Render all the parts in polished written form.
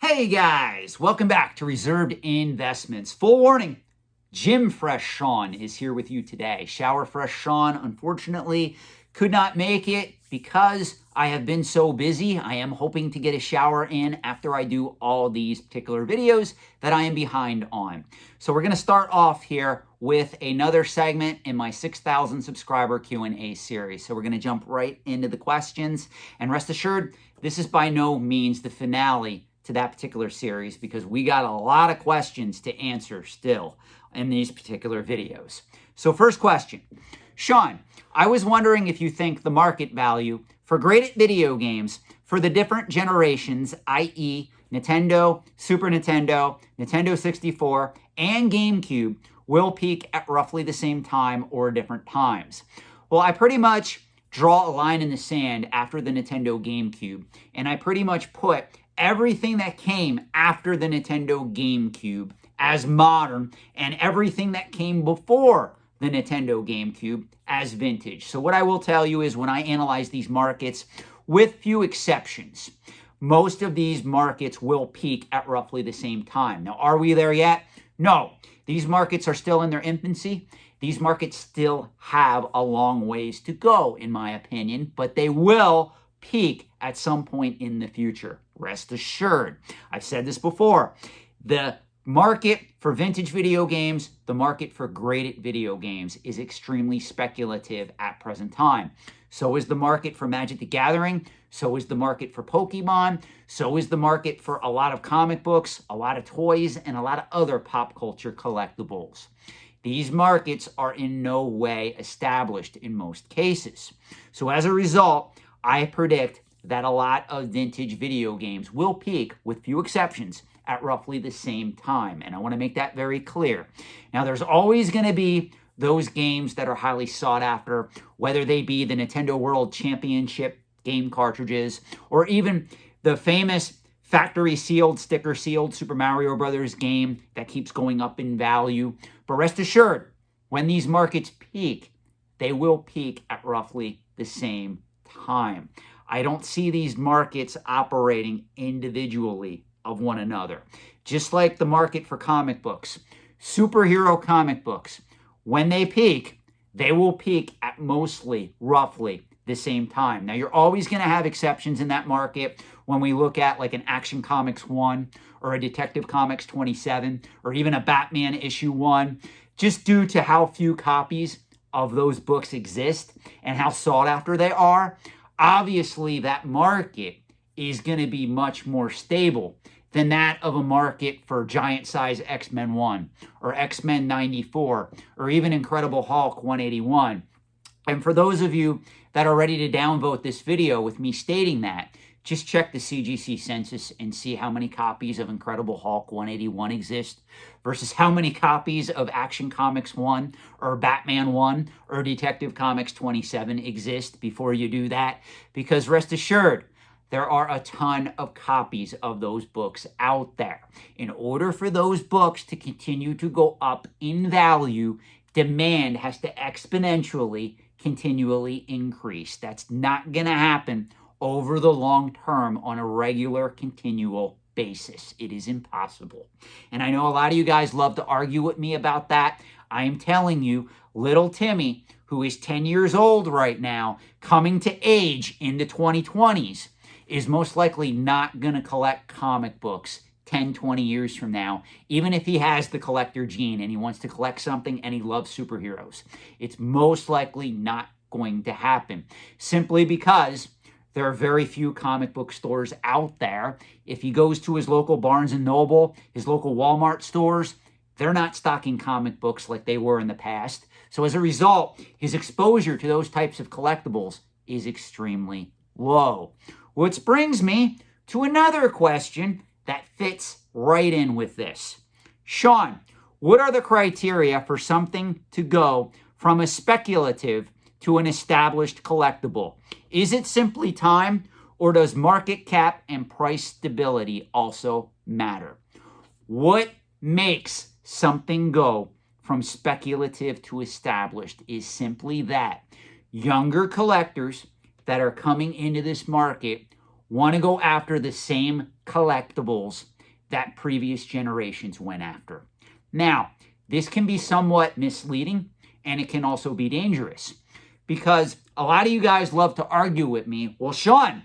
Hey guys, welcome back to Reserved Investments. Full warning, Gym Fresh Sean is here with you today. Shower Fresh Sean, unfortunately, could not make it because I have been so busy. I am hoping to get a shower in after I do all these particular videos that I am behind on. So we're going to start off here with another segment in my 6,000 subscriber Q&A series. So we're going to jump right into the questions. And rest assured, this is by no means the finale to that particular series because we got a lot of questions to answer still in these particular videos. So first question, Sean, I was wondering if you think the market value for graded video games for the different generations, i.e. Nintendo, Super Nintendo, Nintendo 64, and GameCube will peak at roughly the same time or different times. Well, I pretty much draw a line in the sand after the Nintendo GameCube, and I pretty much put everything that came after the Nintendo GameCube as modern and everything that came before the Nintendo GameCube as vintage. So what I will tell you is when I analyze these markets, with few exceptions, most of these markets will peak at roughly the same time. Now, are we there yet? No. These markets are still in their infancy. These markets still have a long ways to go, in my opinion, but they will peak at some point in the future. Rest assured. I've said this before. The market for vintage video games, the market for graded video games is extremely speculative at present time. So is the market for Magic the Gathering. So is the market for Pokemon. So is the market for a lot of comic books, a lot of toys, and a lot of other pop culture collectibles. These markets are in no way established in most cases. So as a result, I predict that a lot of vintage video games will peak, with few exceptions, at roughly the same time. And I want to make that very clear. Now, there's always going to be those games that are highly sought after, whether they be the Nintendo World Championship game cartridges, or even the famous factory sealed, sticker sealed Super Mario Brothers game that keeps going up in value. But rest assured, when these markets peak, they will peak at roughly the same time. I don't see these markets operating individually of one another. Just like the market for comic books, superhero comic books, when they peak, they will peak at mostly, roughly, the same time. Now, you're always going to have exceptions in that market when we look at like an Action Comics 1 or a Detective Comics 27 or even a Batman issue 1, just due to how few copies of those books exist and how sought after they are. Obviously, that market is going to be much more stable than that of a market for giant size X-Men 1 or X-Men 94 or even Incredible Hulk 181. And for those of you that are ready to downvote this video with me stating that, just check the CGC census and see how many copies of Incredible Hulk 181 exist versus how many copies of Action Comics 1 or Batman 1 or Detective Comics 27 exist before you do that. Because rest assured, there are a ton of copies of those books out there. In order for those books to continue to go up in value, demand has to exponentially, continually increase. That's not going to happen over the long term on a regular, continual basis. It is impossible. And I know a lot of you guys love to argue with me about that. I am telling you, little Timmy, who is 10 years old right now, coming to age in the 2020s, is most likely not going to collect comic books 10, 20 years from now, even if he has the collector gene and he wants to collect something and he loves superheroes. It's most likely not going to happen simply because there are very few comic book stores out there. If he goes to his local Barnes & Noble, his local Walmart stores, they're not stocking comic books like they were in the past. So as a result, his exposure to those types of collectibles is extremely low. Which brings me to another question that fits right in with this. Sean, what are the criteria for something to go from a speculative to an established collectible? Is it simply time, or does market cap and price stability also matter? What makes something go from speculative to established is simply that younger collectors that are coming into this market want to go after the same collectibles that previous generations went after. Now, this can be somewhat misleading, and it can also be dangerous, because a lot of you guys love to argue with me, well, Sean,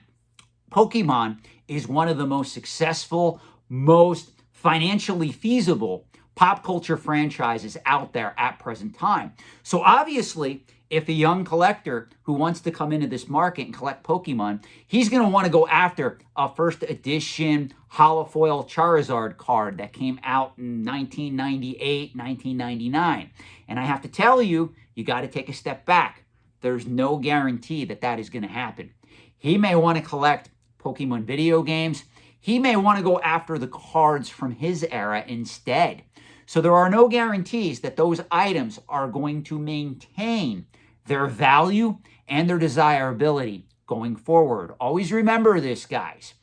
Pokemon is one of the most successful, most financially feasible pop culture franchises out there at present time. So obviously, if a young collector who wants to come into this market and collect Pokemon, he's going to want to go after a first edition holofoil Charizard card that came out in 1998, 1999. And I have to tell you, you got to take a step back. There's no guarantee that that is going to happen. He may want to collect Pokemon video games. He may want to go after the cards from his era instead. So there are no guarantees that those items are going to maintain their value and their desirability going forward. Always remember this, guys.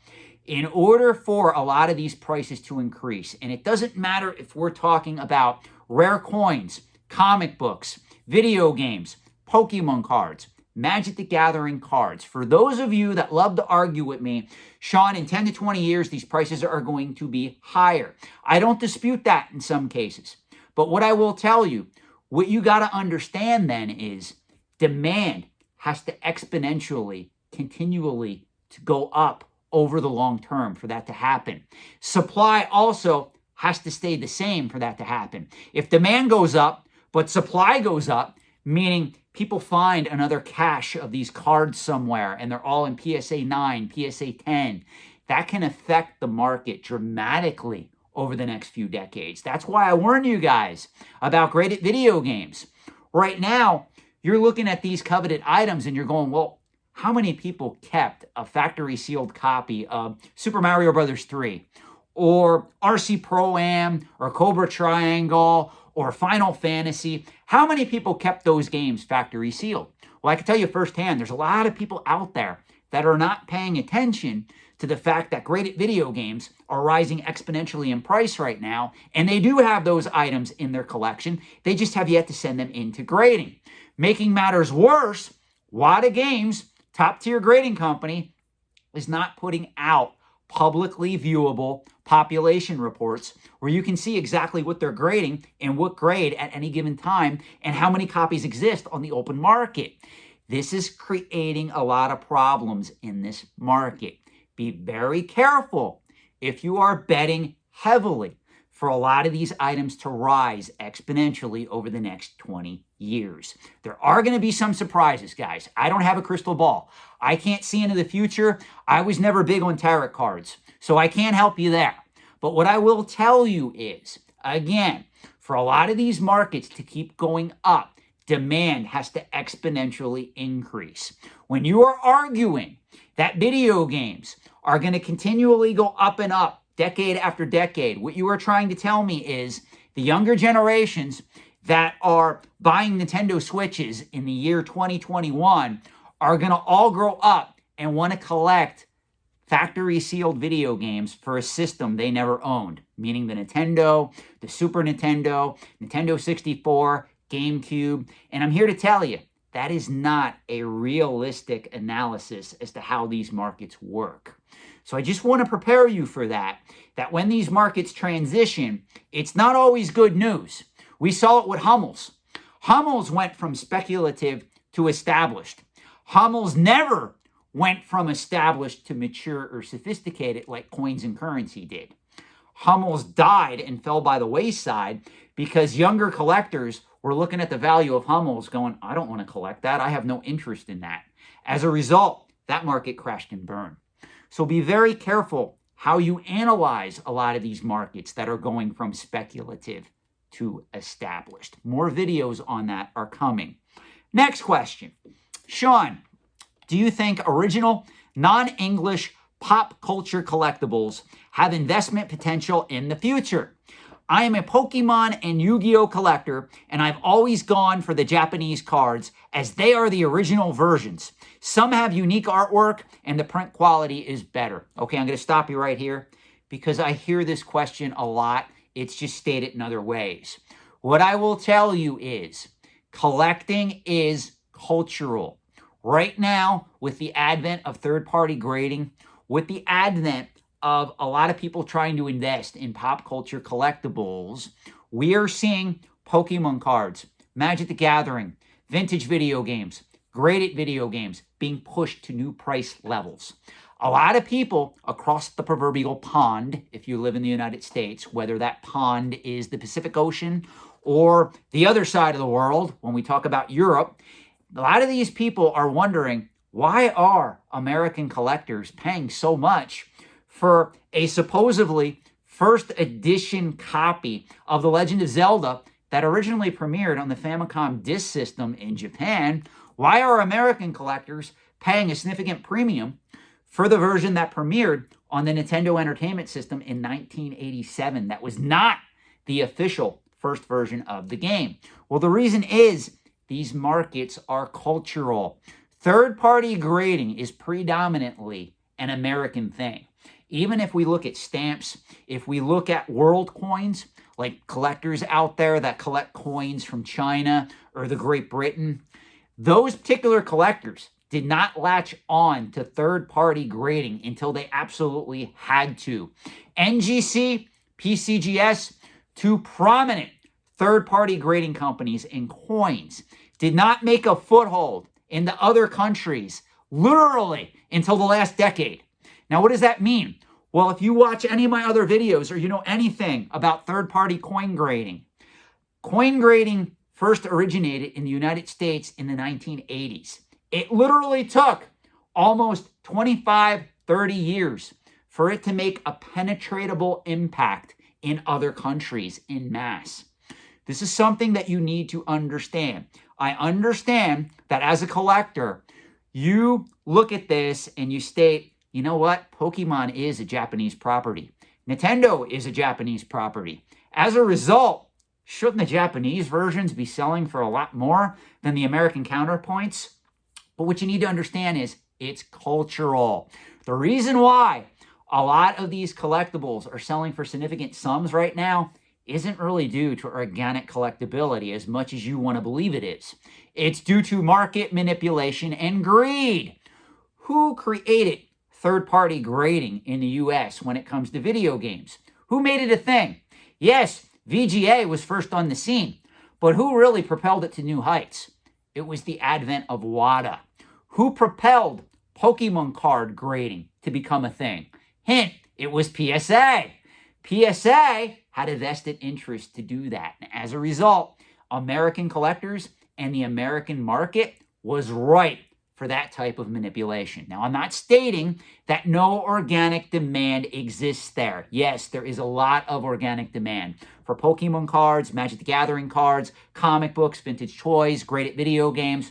In order for a lot of these prices to increase, and it doesn't matter if we're talking about rare coins, comic books, video games, Pokemon cards, Magic the Gathering cards. For those of you that love to argue with me, Sean, in 10 to 20 years, these prices are going to be higher. I don't dispute that in some cases. But what I will tell you, what you got to understand then is demand has to exponentially, continually to go up over the long term for that to happen. Supply also has to stay the same for that to happen. If demand goes up, but supply goes up, meaning people find another cache of these cards somewhere and they're all in PSA 9, PSA 10, that can affect the market dramatically over the next few decades. That's why I warn you guys about graded video games. Right now, you're looking at these coveted items and you're going, well, how many people kept a factory sealed copy of Super Mario Bros. 3 or RC Pro-Am or Cobra Triangle or Final Fantasy? How many people kept those games factory sealed? Well, I can tell you firsthand, there's a lot of people out there that are not paying attention to the fact that graded video games are rising exponentially in price right now, and they do have those items in their collection. They just have yet to send them into grading. Making matters worse, Wada Games, top-tier grading company, is not putting out publicly viewable population reports where you can see exactly what they're grading and what grade at any given time and how many copies exist on the open market. This is creating a lot of problems in this market. Be very careful if you are betting heavily for a lot of these items to rise exponentially over the next 20 years. There are going to be some surprises, guys. I don't have a crystal ball. I can't see into the future. I was never big on tarot cards, so I can't help you there. But what I will tell you is, again, for a lot of these markets to keep going up, demand has to exponentially increase. When you are arguing that video games are going to continually go up and up, decade after decade, what you are trying to tell me is the younger generations that are buying Nintendo Switches in the year 2021 are going to all grow up and want to collect factory sealed video games for a system they never owned, meaning the Nintendo, the Super Nintendo, Nintendo 64, GameCube. And I'm here to tell you, that is not a realistic analysis as to how these markets work. So I just want to prepare you for that when these markets transition, it's not always good news. We saw it with Hummels. Hummels went from speculative to established. Hummels never went from established to mature or sophisticated like coins and currency did. Hummels died and fell by the wayside because younger collectors were looking at the value of Hummels going, I don't want to collect that. I have no interest in that. As a result, that market crashed and burned. So be very careful how you analyze a lot of these markets that are going from speculative to established. More videos on that are coming. Next question. Sean, do you think original non-English pop culture collectibles have investment potential in the future? I am a Pokemon and Yu-Gi-Oh collector, and I've always gone for the Japanese cards as they are the original versions. Some have unique artwork, and the print quality is better. Okay, I'm going to stop you right here because I hear this question a lot. It's just stated in other ways. What I will tell you is collecting is cultural. Right now, with the advent of third-party grading, with the advent of a lot of people trying to invest in pop culture collectibles, we are seeing Pokemon cards, Magic the Gathering, vintage video games, graded video games being pushed to new price levels. A lot of people across the proverbial pond, if you live in the United States, whether that pond is the Pacific Ocean or the other side of the world, when we talk about Europe, a lot of these people are wondering, why are American collectors paying so much for a supposedly first edition copy of The Legend of Zelda that originally premiered on the Famicom disk system in Japan? Why are American collectors paying a significant premium for the version that premiered on the Nintendo Entertainment System in 1987? That was not the official first version of the game. Well, the reason is these markets are cultural. Third-party grading is predominantly an American thing. Even if we look at stamps, if we look at world coins, like collectors out there that collect coins from China or the Great Britain, those particular collectors did not latch on to third-party grading until they absolutely had to. NGC, PCGS, two prominent third-party grading companies in coins, did not make a foothold in the other countries, literally, until the last decade. Now, what does that mean? Well, if you watch any of my other videos or you know anything about third-party coin grading first originated in the United States in the 1980s. It literally took almost 25, 30 years for it to make a penetratable impact in other countries en masse. This is something that you need to understand. I understand that as a collector, you look at this and you state, you know what? Pokemon is a Japanese property. Nintendo is a Japanese property. As a result, shouldn't the Japanese versions be selling for a lot more than the American counterpoints? But what you need to understand is it's cultural. The reason why a lot of these collectibles are selling for significant sums right now isn't really due to organic collectability as much as you want to believe it is. It's due to market manipulation and greed. Who created third-party grading in the US when it comes to video games? Who made it a thing? Yes, VGA was first on the scene, but who really propelled it to new heights? It was the advent of WADA. Who propelled Pokemon card grading to become a thing? Hint, it was PSA. PSA had a vested interest to do that. And as a result, American collectors and the American market was ripe for that type of manipulation. Now, I'm not stating that no organic demand exists there. Yes, there is a lot of organic demand for Pokemon cards, Magic the Gathering cards, comic books, vintage toys, graded video games.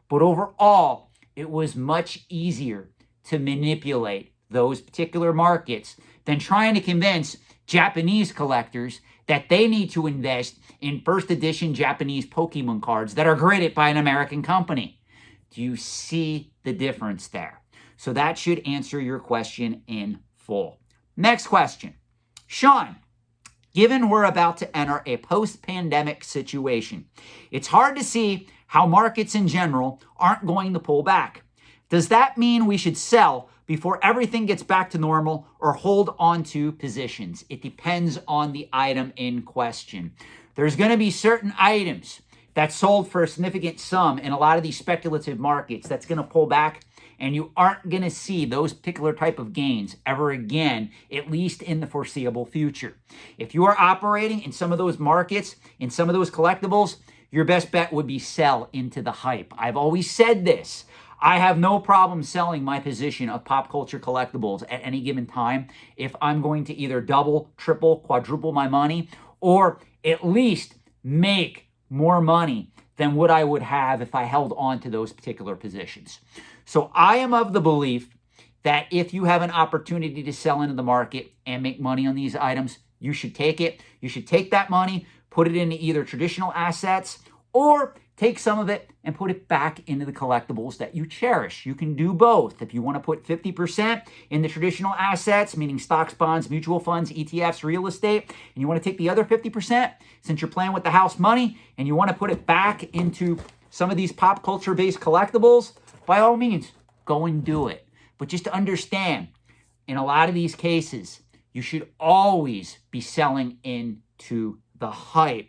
But overall, it was much easier to manipulate those particular markets than trying to convince Japanese collectors that they need to invest in first edition Japanese Pokemon cards that are graded by an American company. Do you see the difference there? So that should answer your question in full. Next question. Sean, given we're about to enter a post-pandemic situation, it's hard to see how markets in general aren't going to pull back. Does that mean we should sell before everything gets back to normal or hold on to positions? It depends on the item in question. There's going to be certain items that sold for a significant sum in a lot of these speculative markets that's going to pull back, and you aren't going to see those particular type of gains ever again, at least in the foreseeable future. If you are operating in some of those markets, in some of those collectibles, your best bet would be sell into the hype. I've always said this. I have no problem selling my position of pop culture collectibles at any given time if I'm going to either double, triple, quadruple my money, or at least make more money than what I would have if I held on to those particular positions. So I am of the belief that if you have an opportunity to sell into the market and make money on these items, you should take it. You should take that money, put it into either traditional assets, or take some of it and put it back into the collectibles that you cherish. You can do both. If you want to put 50% in the traditional assets, meaning stocks, bonds, mutual funds, ETFs, real estate, and you want to take the other 50%, since you're playing with the house money, and you want to put it back into some of these pop culture-based collectibles, by all means, go and do it. But just to understand, in a lot of these cases, you should always be selling into the hype.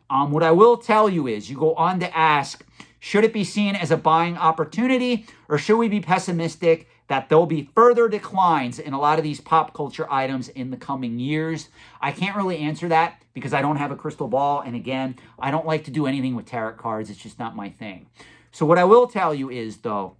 What I will tell you is, you go on to ask, should it be seen as a buying opportunity, or should we be pessimistic that there'll be further declines in a lot of these pop culture items in the coming years? I can't really answer that because I don't have a crystal ball. And again, I don't like to do anything with tarot cards. It's just not my thing. So what I will tell you is, though,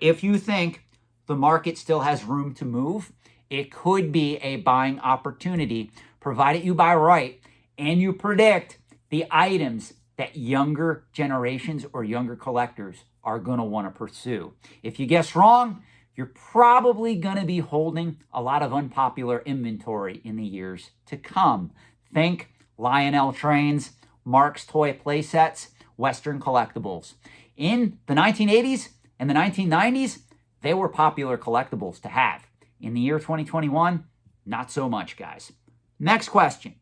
if you think the market still has room to move, it could be a buying opportunity, provided you buy right and you predict the items that younger generations or younger collectors are going to want to pursue. If you guess wrong, you're probably going to be holding a lot of unpopular inventory in the years to come. Think Lionel trains, Mark's toy playsets, Western collectibles. In the 1980s and the 1990s, they were popular collectibles to have. In the year 2021, not so much, guys. Next question.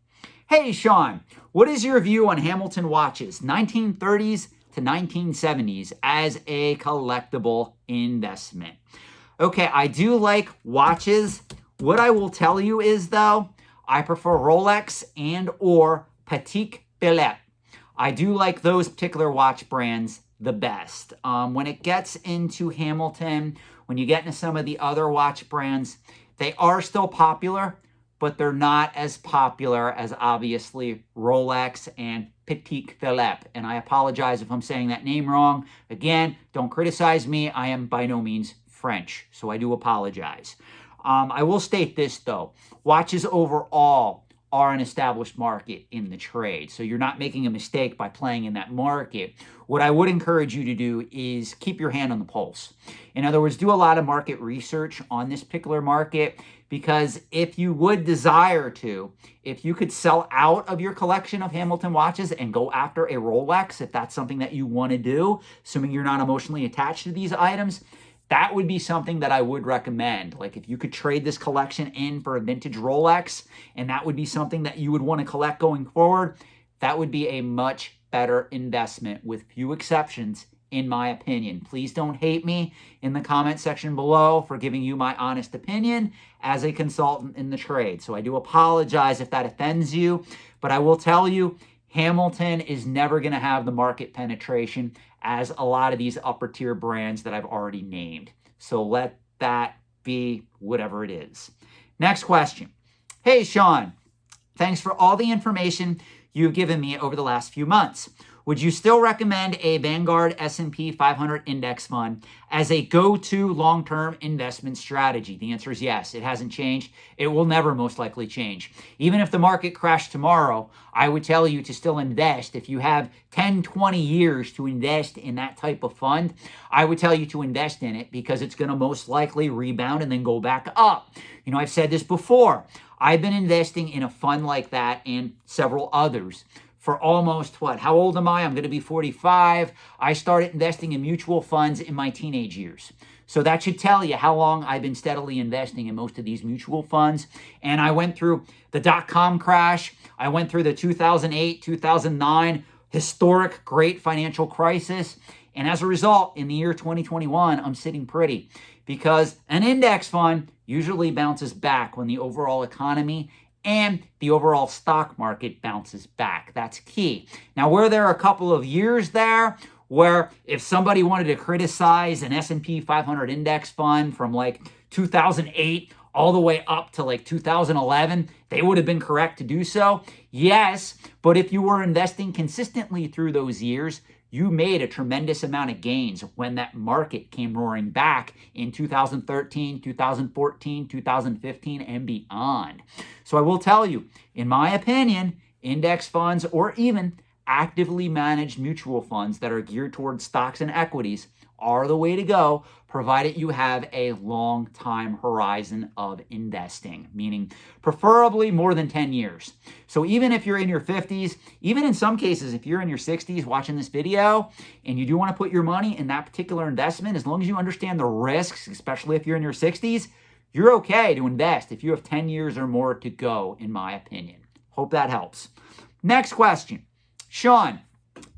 Hey, Sean, what is your view on Hamilton watches, 1930s to 1970s, as a collectible investment? Okay, I do like watches. What I will tell you is, though, I prefer Rolex and or Patek Philippe. I do like those particular watch brands the best. When it gets into Hamilton, when you get into some of the other watch brands, they are still popular, but they're not as popular as, obviously, Rolex and Patek Philippe. And I apologize if I'm saying that name wrong. Again, don't criticize me. I am by no means French, so I do apologize. I will state this, though. Watches overall are an established market in the trade, so you're not making a mistake by playing in that market. What I would encourage you to do is keep your hand on the pulse. In other words, do a lot of market research on this particular market, because if you would desire to, if you could sell out of your collection of Hamilton watches and go after a Rolex, if that's something that you want to do, assuming you're not emotionally attached to these items, that would be something that I would recommend. Like, if you could trade this collection in for a vintage Rolex, and that would be something that you would want to collect going forward, that would be a much better investment, with few exceptions, in my opinion. Please don't hate me in the comment section below for giving you my honest opinion as a consultant in the trade. So I do apologize if that offends you, but I will tell you, Hamilton is never going to have the market penetration as a lot of these upper tier brands that I've already named. So let that be whatever it is. Next question. Hey, Sean, thanks for all the information you've given me over the last few months. Would you still recommend a Vanguard SP 500 index fund as a go-to long-term investment strategy? The answer is yes. It hasn't changed. It will never most likely change. Even if the market crashed tomorrow, I would tell you to still invest. If you have 10, 20 years to invest in that type of fund, I would tell you to invest in it, because it's going to most likely rebound and then go back up. You know, I've said this before. I've been investing in a fund like that and several others for almost, how old am I? I'm going to be 45. I started investing in mutual funds in my teenage years. So that should tell you how long I've been steadily investing in most of these mutual funds. And I went through the dot-com crash. I went through the 2008, 2009 historic great financial crisis. And as a result, in the year 2021, I'm sitting pretty, because an index fund usually bounces back when the overall economy and the overall stock market bounces back. That's key. Now, were there a couple of years there where if somebody wanted to criticize an S&P 500 index fund from like 2008 all the way up to like 2011, they would have been correct to do so? Yes, but if you were investing consistently through those years, you made a tremendous amount of gains when that market came roaring back in 2013, 2014, 2015, and beyond. So I will tell you, in my opinion, index funds or even actively managed mutual funds that are geared towards stocks and equities are the way to go, provided you have a long time horizon of investing, meaning preferably more than 10 years. So even if you're in your 50s, even in some cases, if you're in your 60s watching this video and you do want to put your money in that particular investment, as long as you understand the risks, especially if you're in your 60s, you're okay to invest if you have 10 years or more to go, in my opinion. Hope that helps. Next question. Sean,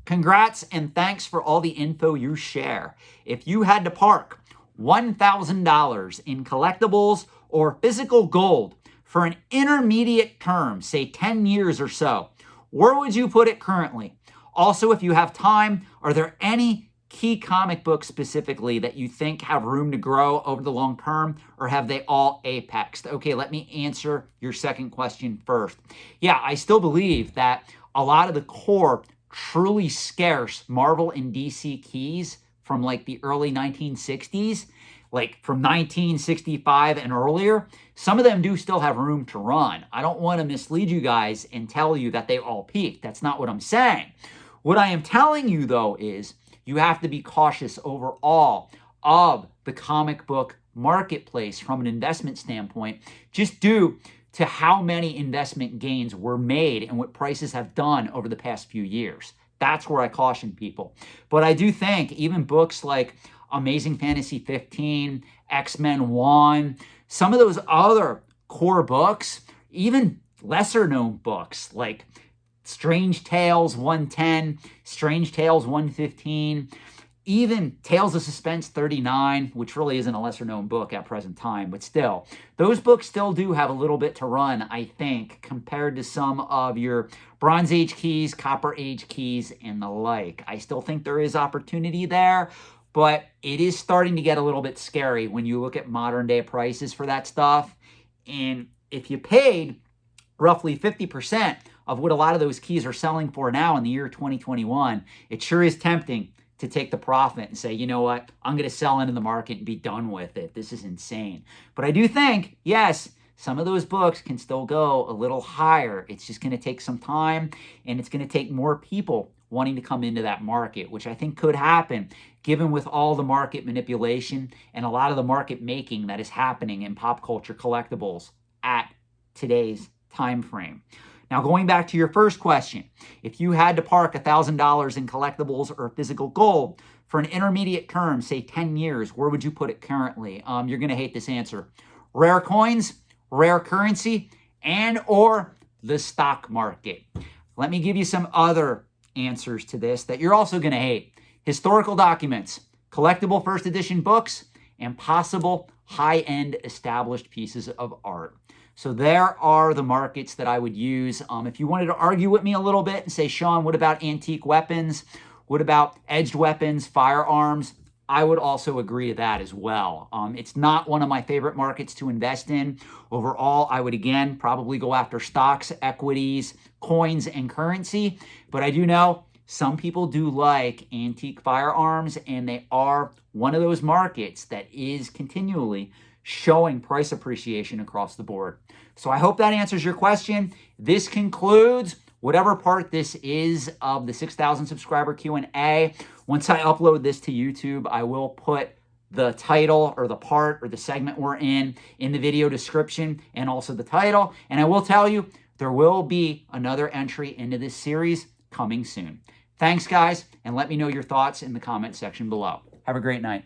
congrats and thanks for all the info you share. If you had to park $1,000 in collectibles or physical gold for an intermediate term, say 10 years or so, where would you put it currently? Also, if you have time, are there any key comic books specifically that you think have room to grow over the long term, or have they all apexed? Okay, let me answer your second question first. Yeah, I still believe that a lot of the core, truly scarce Marvel and DC keys from like the early 1960s, like from 1965 and earlier, some of them do still have room to run. I don't want to mislead you guys and tell you that they all peaked. That's not what I'm saying. What I am telling you, though, is you have to be cautious overall of the comic book marketplace from an investment standpoint, just due to how many investment gains were made and what prices have done over the past few years. That's where I caution people. But I do think even books like Amazing Fantasy 15, X-Men 1, some of those other core books, even lesser known books like Strange Tales 110, Strange Tales 115, even Tales of Suspense 39, which really isn't a lesser known book at present time, but still, those books still do have a little bit to run, I think, compared to some of your Bronze Age keys, Copper Age keys, and the like. I still think there is opportunity there, but it is starting to get a little bit scary when you look at modern day prices for that stuff. And if you paid roughly 50% of what a lot of those keys are selling for now in the year 2021, it sure is tempting to take the profit and say, you know what, I'm going to sell into the market and be done with it. This is insane. But I do think, yes, some of those books can still go a little higher. It's just going to take some time, and it's going to take more people wanting to come into that market, which I think could happen given with all the market manipulation and a lot of the market making that is happening in pop culture collectibles at today's time frame. Now, going back to your first question, if you had to park $1,000 in collectibles or physical gold for an intermediate term, say 10 years, where would you put it currently? You're going to hate this answer. Rare coins, rare currency, and or the stock market. Let me give you some other answers to this that you're also going to hate. Historical documents, collectible first edition books, and possible high-end established pieces of art. So there are the markets that I would use. If you wanted to argue with me a little bit and say, Sean, what about antique weapons? What about edged weapons, firearms? I would also agree to that as well. It's not one of my favorite markets to invest in. Overall, I would, again, probably go after stocks, equities, coins, and currency. But I do know some people do like antique firearms, and they are one of those markets that is continually showing price appreciation across the board. So I hope that answers your question. This concludes whatever part this is of the 6,000 subscriber Q&A. Once I upload this to YouTube, I will put the title or the part or the segment we're in the video description, and also the title. And I will tell you, there will be another entry into this series coming soon. Thanks, guys, and let me know your thoughts in the comment section below. Have a great night.